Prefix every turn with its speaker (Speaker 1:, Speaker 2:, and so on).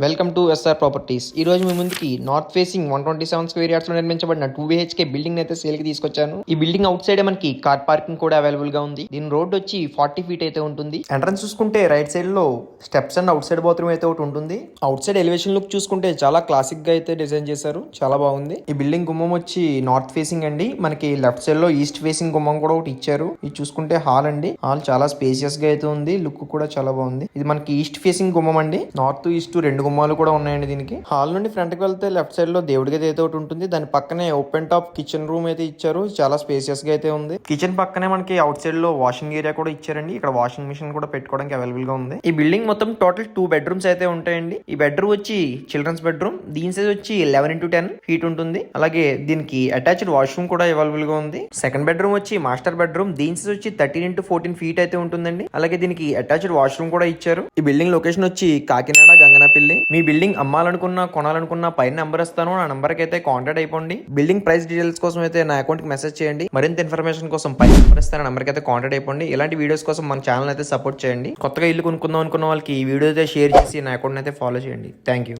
Speaker 1: Welcome to SR properties. ఈ రోజు మీ ముందుకి నార్త్ ఫేసింగ్ 127 స్క్వేర్ యార్డ్స్ లో నిర్మించబడిన 2 BHK బిల్డింగ్ అయితే సేల్ కి తీసుకొచ్చాను. ఈ బిల్డింగ్ అవుట్ సైడ్ మనకి కార్ పార్కింగ్ కూడా అవైలబుల్ గా ఉంది. దీని రోడ్ వచ్చి 40 ఫీట్ అయితే ఉంటుంది. ఎంట్రన్స్ చూసుకుంటే రైట్ సైడ్ లో steps and out side bathroom అయితే ఒకటి ఉంటుంది. అవుట్ సైడ్ ఎలివేషన్ లుక్ చూసుకుంటే చాలా క్లాసిక్ గా అయితే డిజైన్ చేశారు, చాలా బాగుంది. ఈ బిల్డింగ్ గుమ్మం వచ్చి నార్త్ ఫేసింగ్ అండి. మనకి లెఫ్ట్ సైడ్ లో ఈస్ట్ ఫేసింగ్ గుమ్మం కూడా ఒకటి ఇచ్చారు. ఇది చూసుకుంటే హాల్ అండి. హాల్ చాలా స్పేసియస్ గా అయితే ఉంది, లుక్ కూడా చాలా బాగుంది. ఇది మనకి ఈస్ట్ ఫేసింగ్ గుమ్మం అండి. నార్త్ ఈస్ట్ రెండు గుమ్మాలు కూడా ఉన్నాయండి. దీనికి హాల్ నుండి ఫ్రంట్ కి వెళ్తే లెఫ్ట్ సైడ్ లో దేవుడి గది అయితే ఒకటి ఉంటుంది. దాని పక్కనే ఓపెన్ టాప్ కిచెన్ రూమ్ అయితే ఇచ్చారు, చాలా స్పేసియస్ గా అయితే ఉంది. కిచెన్ పక్కనే మనకి అవుట్ సైడ్ లో వాషింగ్ ఏరియా కూడా ఇచ్చారండి. ఇక్కడ వాషింగ్ మిషన్ కూడా పెట్టుకోవడానికి అవైలబుల్ గా ఉంది. ఈ బిల్డింగ్ మొత్తం టోటల్ 2 బెడ్రూమ్స్ అయితే ఉంటాయండి. ఈ బెడ్రూమ్ వచ్చి చిల్డ్రన్స్ బెడ్రూమ్. దీని సైజ్ వచ్చి 11x10 ఫీట్ ఉంటుంది. అలాగే దీనికి అటాచ్డ్ వాష్రూమ్ కూడా అవైలబుల్ గా ఉంది. సెకండ్ బెడ్రూమ్ వచ్చి మాస్టర్ బెడ్రూమ్. దీని సైజ్ వచ్చి 13x14 ఫీట్ అయితే ఉంటుందండి. అలాగే దీనికి అటాచ్డ్ వాష్రూమ్ కూడా ఇచ్చారు. ఈ బిల్డింగ్ లొకేషన్ వచ్చి కాకినాడ గంగనపల్లి. మీ బిల్డింగ్ అమ్మాలనుకున్నా కొనాలనుకున్నా పైన నెంబర్ ఇస్తాను, ఆ నెంబర్ కి అయితే కాంటాక్ట్ అయిపోండి. బిల్డింగ్ ప్రైస్ డీటెయిల్స్ కోసం అయితే నా అకౌంట్ కి మెసేజ్ చేయండి. మరింత ఇన్ఫర్మేషన్ కోసం పైన నెంబర్ ఇస్తాను, ఆ నెంబర్ కి అయితే కాంటాక్ట్ అయిపోండి. ఇలాంటి వీడియోస్ కోసం మన ఛానల్ అయితే సపోర్ట్ చేయండి. కొత్తగా ఇల్లు కొనుక్కుందాం అనుకున్న వాళ్ళకి ఈ వీడియో అయితే షేర్ చేసి నా అకౌంట్ అయితే ఫాలో చేయండి. Thank you.